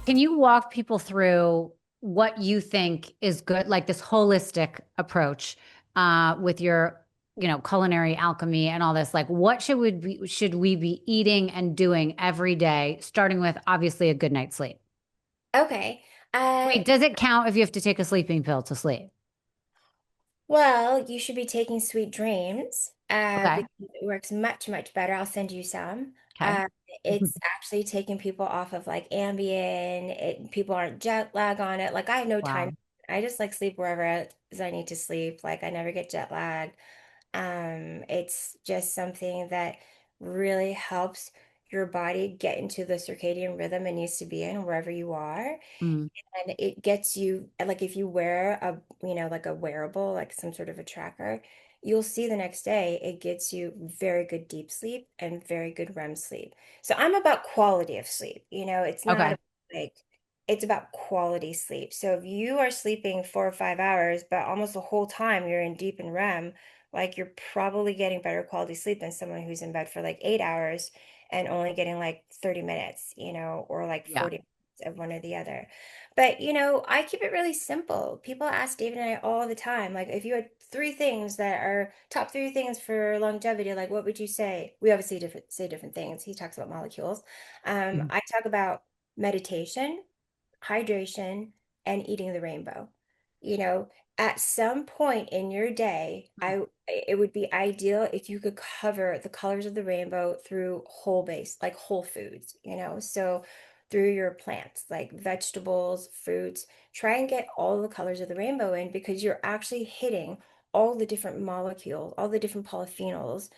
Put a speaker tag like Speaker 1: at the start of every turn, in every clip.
Speaker 1: Can you walk people through what you think is good, like this holistic approach with your, culinary alchemy and all this? Like, what should we be eating and doing every day, starting with obviously a good night's sleep?
Speaker 2: Okay. Uh,
Speaker 1: Wait, does it count if you have to take a sleeping pill to sleep?
Speaker 2: well, you should be taking Sweet Dreams
Speaker 1: Okay.
Speaker 2: because it works much, much better. I'll send you some.
Speaker 1: Okay.
Speaker 2: Uh, it's actually taking people off of like Ambien. People aren't jet lag on it. Like I have no time.
Speaker 1: Wow.
Speaker 2: I just like sleep wherever I need to sleep. Like I never get jet lag. It's just something that really helps your body get into the circadian rhythm it needs to be in wherever you are.
Speaker 1: Mm,
Speaker 2: And it gets you, like if you wear like a wearable, like some sort of a tracker, you'll see the next day it gets you very good deep sleep and very good REM sleep. So I'm about quality of sleep. It's not
Speaker 1: okay.
Speaker 2: like it's about quality sleep. So if you are sleeping 4 or 5 hours, but almost the whole time you're in deep and REM, like you're probably getting better quality sleep than someone who's in bed for like 8 hours and only getting like 30 minutes, or like
Speaker 1: Yeah.
Speaker 2: 40 minutes of one or the other. But I keep it really simple. People ask David and I all the time, like, if you had three things that are top three things for longevity, like what would you say? We obviously say different things. He talks about molecules.
Speaker 1: Mhm.
Speaker 2: I talk about meditation, hydration, and eating the rainbow. You know, at some point in your day, it would be ideal if you could cover the colors of the rainbow through whole base, like whole foods. So through your plants, like vegetables, fruits, try and get all the colors of the rainbow in because you're actually hitting all the different molecules, all the different polyphenols,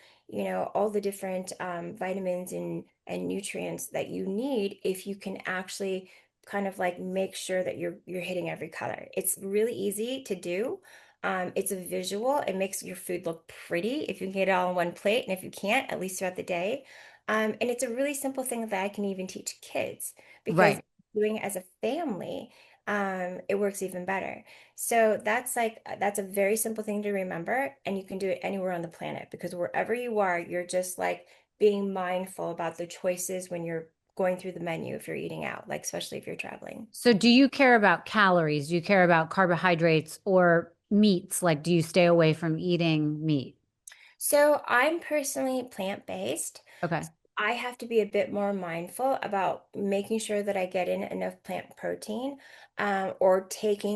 Speaker 2: all the different vitamins and nutrients that you need if you can actually kind of like make sure that you're hitting every color. It's really easy to do. It's a visual. It makes your food look pretty if you can get it all on one plate, and if you can't, at least throughout the day. And it's a really simple thing that I can even teach kids because
Speaker 1: Right.
Speaker 2: doing it as a family, it works even better. So that's a very simple thing to remember, and you can do it anywhere on the planet because wherever you are, you're just like being mindful about the choices when you're going through the menu if you're eating out, like especially if you're traveling.
Speaker 1: So do you care about calories? Do you care about carbohydrates or meats? Like, do you stay away from eating meat?
Speaker 2: So I'm personally plant-based.
Speaker 1: Okay.
Speaker 2: I have to be a bit more mindful about making sure that I get in enough plant protein, or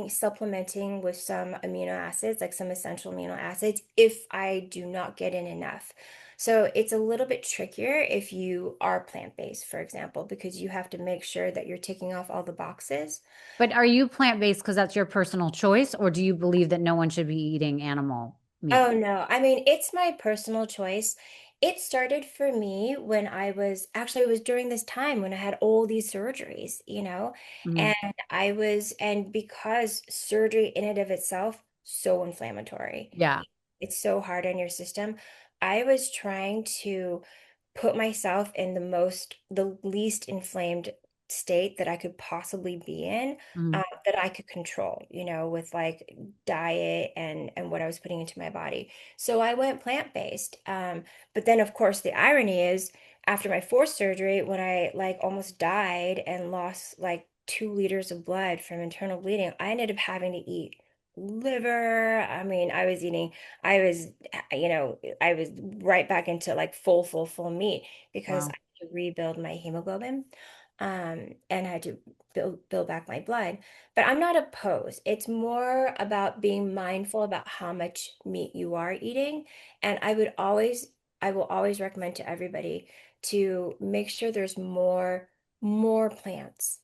Speaker 2: supplementing with some amino acids, like some essential amino acids, if I do not get in enough. So it's a little bit trickier if you are plant-based, for example, because you have to make sure that you're ticking off all the boxes.
Speaker 1: But are you plant-based because that's your personal choice, or do you believe that no one should be eating animal meat?
Speaker 2: Oh no, I mean, it's my personal choice. It started for me when it was during this time when I had all these surgeries,
Speaker 1: Mhm.
Speaker 2: and and because surgery in and of itself, so inflammatory.
Speaker 1: Yeah.
Speaker 2: It's so hard on your system. I was trying to put myself in the least inflamed state that I could possibly be in,
Speaker 1: Mhm.
Speaker 2: that I could control, with like diet and what I was putting into my body. So I went plant-based. But then of course the irony is after my fourth surgery, when I like almost died and lost like 2 liters of blood from internal bleeding, I ended up having to eat liver. I mean, I was, I was right back into like full meat because I
Speaker 1: Wow.
Speaker 2: had to rebuild my hemoglobin, and I had to build back my blood. But I'm not opposed. It's more about being mindful about how much meat you are eating. And I will always recommend to everybody to make sure there's more plants,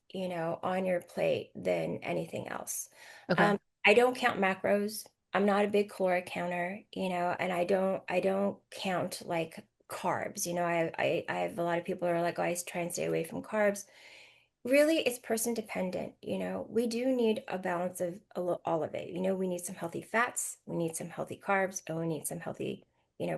Speaker 2: on your plate than anything else.
Speaker 1: Okay.
Speaker 2: Um, I don't count macros. I'm not a big caloric counter, and I don't count like carbs. I have a lot of people who are like, oh, I try and stay away from carbs. Really, it's person dependent. We do need a balance of all of it. We need some healthy fats, we need some healthy carbs, and we need some healthy,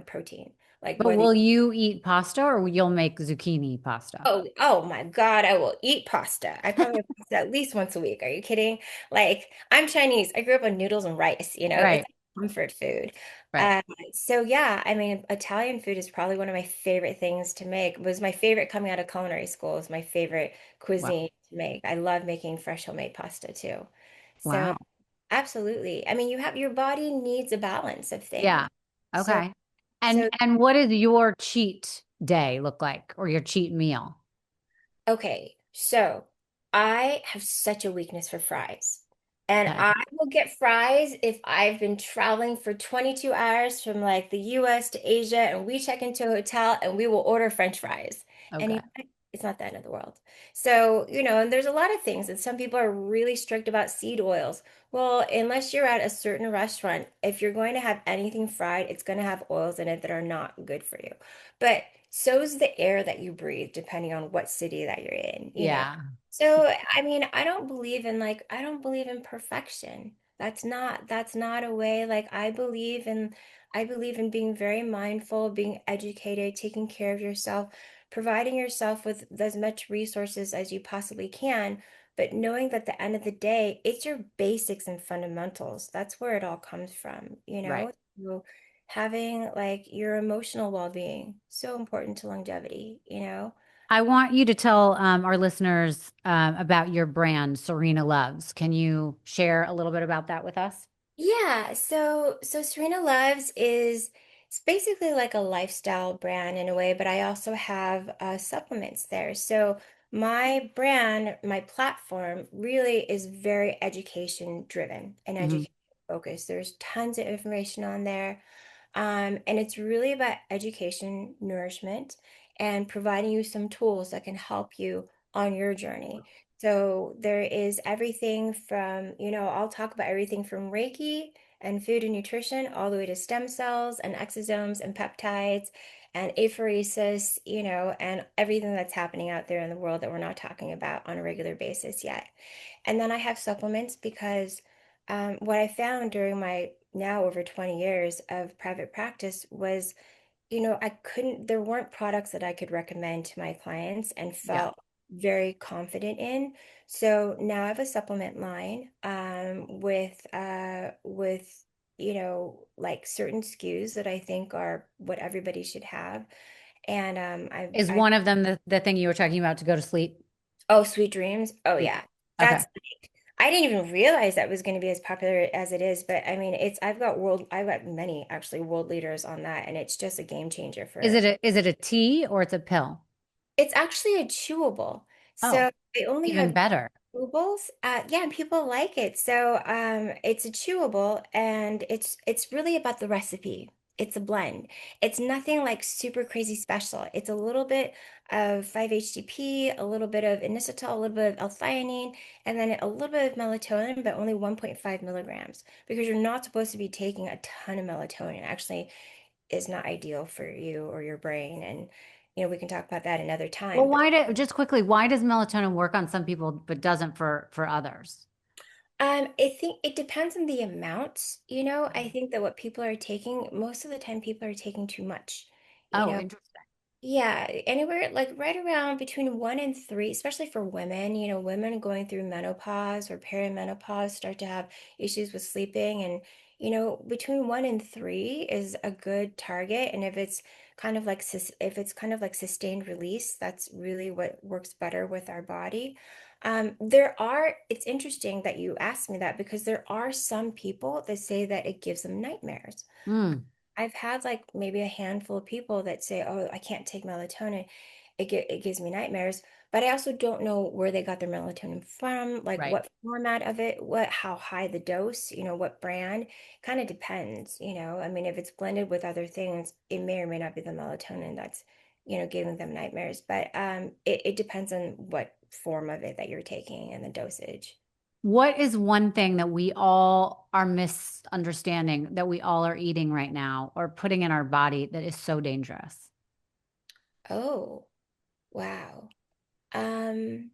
Speaker 2: protein. Like
Speaker 1: But
Speaker 2: whether
Speaker 1: will you eat pasta or you'll make zucchini pasta?
Speaker 2: Oh my God, I will eat pasta. I probably have pasta at least once a week. Are you kidding? Like, I'm Chinese. I grew up on noodles and rice, it's
Speaker 1: Right.
Speaker 2: comfort food.
Speaker 1: Right.
Speaker 2: So yeah, I mean, Italian food is probably one of my favorite things to make. It was my favorite coming out of culinary school. It was my favorite
Speaker 1: Wow.
Speaker 2: cuisine to make. I love making fresh homemade pasta too. So
Speaker 1: Wow.
Speaker 2: absolutely. I mean, you have your body needs a balance of things.
Speaker 1: Yeah.
Speaker 2: So
Speaker 1: Okay.
Speaker 2: so
Speaker 1: And what does your cheat day look like or your cheat meal?
Speaker 2: okay, so I have such a weakness for fries. And
Speaker 1: Okay.
Speaker 2: I will get fries if I've been traveling for 22 hours from like the US to Asia and we check into a hotel and we will order French fries. And
Speaker 1: Okay.
Speaker 2: you know what? It's not the end of the world. So, and there's a lot of things, and some people are really strict about seed oils. Well, unless you're at a certain restaurant, if you're going to have anything fried, it's going to have oils in it that are not good for you. But so is the air that you breathe, depending on what city that you're in.
Speaker 1: Yeah.
Speaker 2: So, I mean, I don't believe in perfection. That's not a way. Like I believe in being very mindful, being educated, taking care of yourself, providing yourself with as much resources as you possibly can, but knowing that at the end of the day, it's your basics and fundamentals. That's where it all comes from, you
Speaker 1: Right.
Speaker 2: know? So having like your emotional well-being, so important to longevity.
Speaker 1: I want you to tell our listeners about your brand, Serena Loves. Can you share a little bit about that with us?
Speaker 2: Yeah, so Serena Loves is it's basically like a lifestyle brand in a way, but I also have supplements there. So my brand, my platform really is very education driven and
Speaker 1: Hmm.
Speaker 2: education focused. There's tons of information on there. And it's really about education, nourishment, and providing you some tools that can help you on your journey. So there is everything from, I'll talk about everything from Reiki and food and nutrition all the way to stem cells and exosomes and peptides and apheresis, and everything that's happening out there in the world that we're not talking about on a regular basis yet. And then I have supplements because what I found during my now over 20 years of private practice was, there weren't products that I could recommend to my clients and
Speaker 1: Yeah.
Speaker 2: felt very confident in. So now I have a supplement line with like certain SKUs that I think are what everybody should have. And
Speaker 1: Is
Speaker 2: I
Speaker 1: one of them the thing you were talking about to go to sleep?
Speaker 2: oh, Sweet Dreams. Oh
Speaker 1: Yeah.
Speaker 2: yeah.
Speaker 1: Okay.
Speaker 2: That's like I didn't even realize that was going to be as popular as it is, but I mean, I've got many actually world leaders on that, and it's just a game changer for.
Speaker 1: Is it a tea or it's a pill?
Speaker 2: It's actually a chewable.
Speaker 1: Oh,
Speaker 2: So I only
Speaker 1: even
Speaker 2: have
Speaker 1: better.
Speaker 2: chewables. Yeah, and people like it. So it's a chewable, and it's really about the recipe. It's a blend. It's nothing like super crazy special. It's a little bit of 5-HTP, a little bit of inositol, a little bit of L-theanine, and then a little bit of melatonin, but only 1.5 milligrams because you're not supposed to be taking a ton of melatonin. Actually, is not ideal for you or your brain, and we can talk about that another
Speaker 1: Well,
Speaker 2: time.
Speaker 1: just quickly, why does melatonin work on some people but doesn't for others?
Speaker 2: I think it depends on the amounts. I think that what people are taking, most of the time, people are taking too much. You
Speaker 1: Oh,
Speaker 2: know,
Speaker 1: interesting.
Speaker 2: yeah, anywhere like right around between 1 and 3, especially for women. Women going through menopause or perimenopause start to have issues with sleeping, and between 1 and 3 is a good target. And if it's kind of like sustained release, that's really what works better with our body. It's interesting that you asked me that because there are some people that say that it gives them nightmares.
Speaker 1: Mm,
Speaker 2: I've had like maybe a handful of people that say, "Oh, I can't take melatonin. It gives me nightmares." But I also don't know where they got their melatonin from, like
Speaker 1: right.
Speaker 2: what format of it, how high the dose, what brand. Kind of depends. I mean, if it's blended with other things, it may or may not be the melatonin that's, giving them nightmares. But it depends on what form of it that you're taking and the dosage.
Speaker 1: What is one thing that we all are misunderstanding that we all are eating right now or putting in our body that is so dangerous?
Speaker 2: Oh, wow. Um,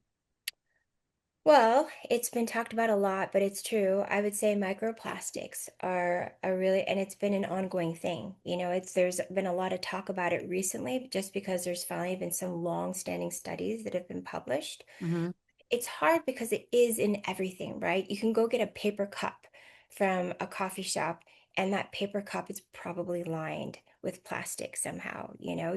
Speaker 2: Well, it's been talked about a lot, but it's true. I would say microplastics are a really, and it's been an ongoing thing. There's been a lot of talk about it recently just because there's finally been some long-standing studies that have been published.
Speaker 1: Hmm.
Speaker 2: It's hard because it is in everything, right? You can go get a paper cup from a coffee shop and that paper cup is probably lined with plastic somehow,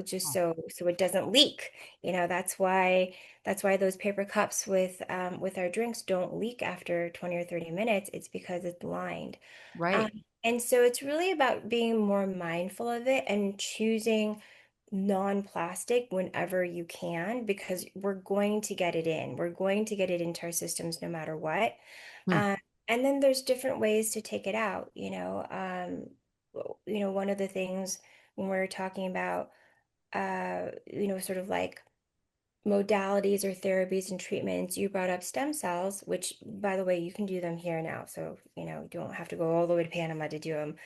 Speaker 2: just
Speaker 1: Oh,
Speaker 2: so it doesn't leak. That's why those paper cups with our drinks don't leak after 20 or 30 minutes. It's because it's lined. Um,
Speaker 1: right.
Speaker 2: and so it's really about being more mindful of it and choosing non-plastic whenever you can, because we're going to get it in. We're going to get it into our systems no matter what.
Speaker 1: Hmm.
Speaker 2: Um, and then there's different ways to take it out, one of the things when we're talking about, sort of like modalities or therapies and treatments, you brought up stem cells, which, by the way, you can do them here now. So, you don't have to go all the way to Panama to do them.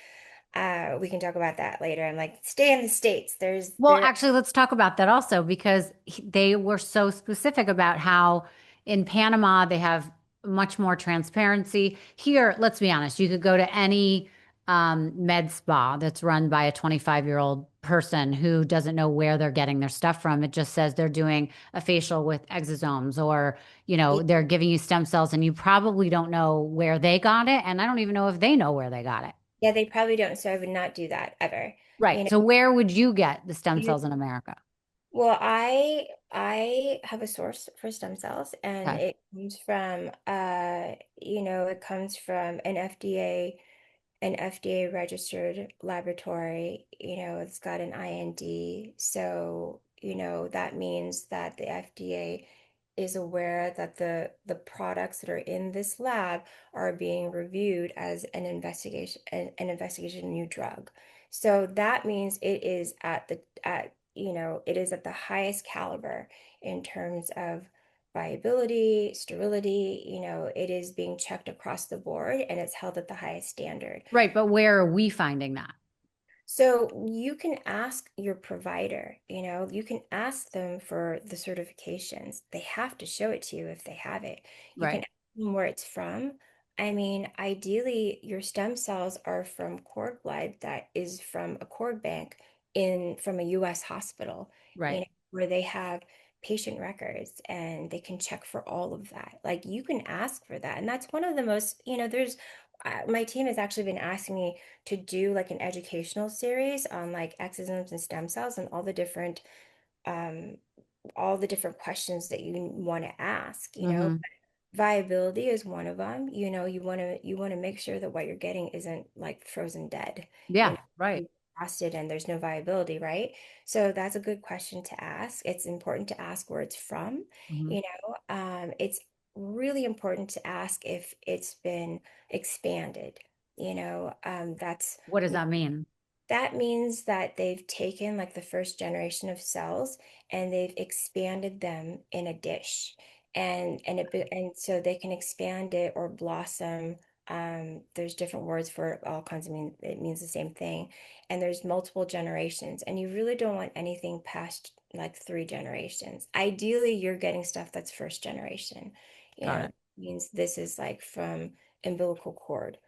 Speaker 2: We can talk about that later. I'm like, stay in the States.
Speaker 1: Well, actually, let's talk about that also because they were so specific about how in Panama they have much more transparency. Here, let's be honest, you could go to any med spa that's run by a 25-year-old person who doesn't know where they're getting their stuff from. It just says they're doing a facial with exosomes or, they're giving you stem cells and you probably don't know where they got it. And I don't even know if they know where they got it.
Speaker 2: Yeah, they probably don't. So I would not do that ever. You
Speaker 1: Right.
Speaker 2: know,
Speaker 1: So where would you get the stem
Speaker 2: you-
Speaker 1: cells in America?
Speaker 2: well, I have a source for stem cells, and
Speaker 1: Okay.
Speaker 2: it comes from an FDA registered laboratory. It's got an IND. So, that means that the FDA is aware that the products that are in this lab are being reviewed as an investigation new drug. So that means it is at the highest caliber in terms of viability, sterility, it is being checked across the board and it's held at the highest standard.
Speaker 1: Right, but where are we finding that?
Speaker 2: So you can ask your provider, you can ask them for the certifications. They have to show it to you if they have it. You can
Speaker 1: Right,
Speaker 2: ask them where it's from. I mean, ideally, your stem cells are from cord blood that is from a cord bank from a US hospital,
Speaker 1: right,
Speaker 2: where they have patient records and they can check for all of that. Like you can ask for that. And that's one of the most, my team has actually been asking me to do like an educational series on like exosomes and stem cells and um all the different questions that you want to ask.
Speaker 1: hmm,
Speaker 2: Viability is one of them. You want to make sure that what you're getting isn't like frozen dead, you
Speaker 1: yeah,
Speaker 2: know
Speaker 1: right,
Speaker 2: you frosted and there's no viability, right? So that's a good question to ask. It's important to ask where it's from.
Speaker 1: hmm.
Speaker 2: It's really important to ask if it's been expanded. That's
Speaker 1: What does that mean?
Speaker 2: that means that they've taken like the first generation of cells and they've expanded them in a dish. And so they can expand it or blossom. There's different words for it, all kinds of it means the same thing. And there's multiple generations, and you really don't want anything past like 3 generations. Ideally, you're getting stuff that's first generation.
Speaker 1: Got it.
Speaker 2: Means this is like from umbilical cord,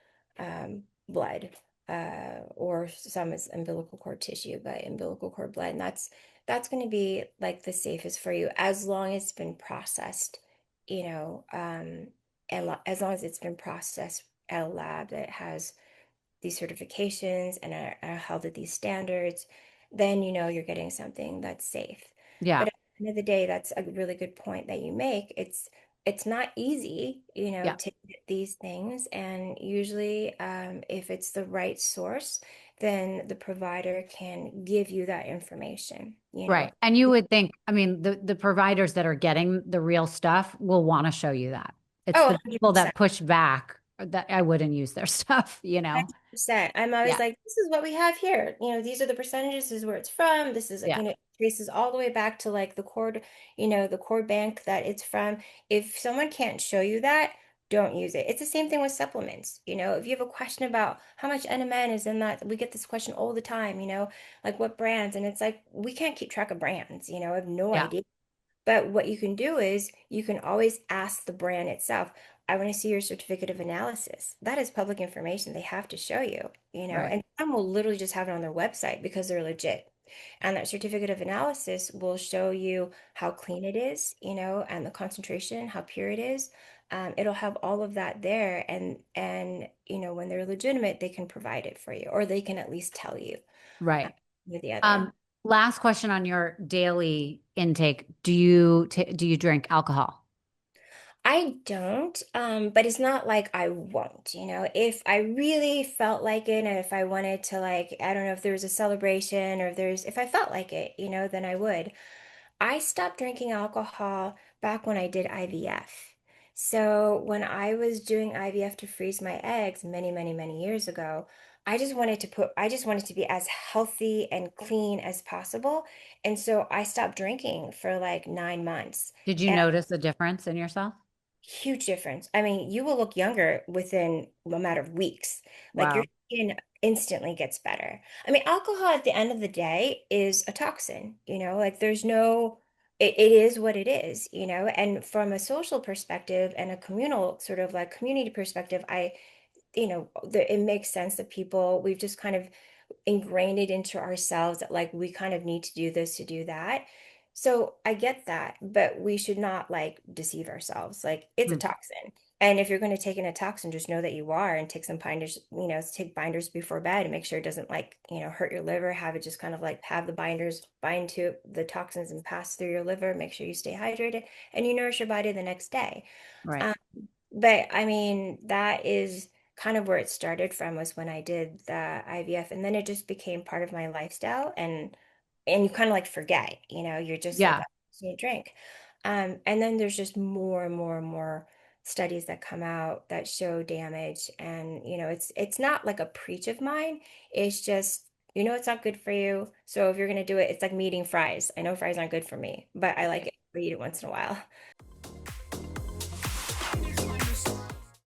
Speaker 2: blood, or some is umbilical cord tissue, but umbilical cord blood. And that's going to be like the safest for you as long as it's been processed, you know, um, as long as it's been processed at a lab that has these certifications and are held at these standards, then you're getting something that's safe.
Speaker 1: Yeah,
Speaker 2: But at the end of the day, that's a really good point that you make. It's not easy,
Speaker 1: yeah,
Speaker 2: to get these things. And usually, if it's the right source, then the provider can give you that information.
Speaker 1: right. And you would think, I mean, the providers that are getting the real stuff will want to show you that. It's
Speaker 2: Oh,
Speaker 1: the people that
Speaker 2: 100%.
Speaker 1: push back that I wouldn't use their stuff.
Speaker 2: 100%. I'm always
Speaker 1: Yeah,
Speaker 2: like, this is what we have here. These are the percentages, this is where it's from. This is,
Speaker 1: yeah,
Speaker 2: traces all the way back to like the cord bank that it's from. If someone can't show you that, don't use it. It's the same thing with supplements. If you have a question about how much NMN is in that, we get this question all the time, like what brands, and it's like, we can't keep track of brands, I have no
Speaker 1: yeah,
Speaker 2: idea. But what you can do is you can always ask the brand itself, I want to see your certificate of analysis. That is public information. They have to show you,
Speaker 1: right.
Speaker 2: and some will literally just have it on their website because they're legit. And that certificate of analysis will show you how clean it is, and the concentration, how pure it is. It'll have all of that there, and when they're legitimate, they can provide it for you, or they can at least tell you uh,
Speaker 1: Right.
Speaker 2: with the other.
Speaker 1: Um, Last question on your daily intake. Do you drink alcohol?
Speaker 2: I don't, but it's not like I won't, if I really felt like it and if I wanted to, like, I don't know if there was a celebration or if I felt like it, then I would. I stopped drinking alcohol back when I did IVF. So when I was doing IVF to freeze my eggs many, many, many years ago, I just wanted to be as healthy and clean as possible. And so I stopped drinking for like 9 months.
Speaker 1: Did you notice a difference in yourself?
Speaker 2: Huge difference. I mean, you will look younger within a matter of weeks. Like your
Speaker 1: Wow.
Speaker 2: skin instantly gets better. I mean, alcohol at the end of the day is a toxin, like it is what it is, and from a social perspective and a communal sort of like community perspective, it makes sense that we've just kind of ingrained it into ourselves that like we kind of need to do this to do that. So I get that, but we should not like deceive ourselves. Like it's a
Speaker 1: Hmm.
Speaker 2: toxin. And if you're going to take in a toxin, just know that you are and take some binders, take binders before bed and make sure it doesn't like, hurt your liver. Have it just kind of like have the binders bind to the toxins and pass through your liver. Make sure you stay hydrated and you nourish your body the next day.
Speaker 1: Right.
Speaker 2: Um, but I mean, that is kind of where it started from was when I did the IVF, and then it just became part of my lifestyle, and you kind of like forget, you're just like,
Speaker 1: Yeah.
Speaker 2: oh, I just need a drink. And then there's just more and more and more studies that come out that show damage, and it's not like a preach of mine. It's just it's not good for you. So if you're gonna do it, it's like me eating fries. I know fries aren't good for me, but I like it. I eat it once in a while.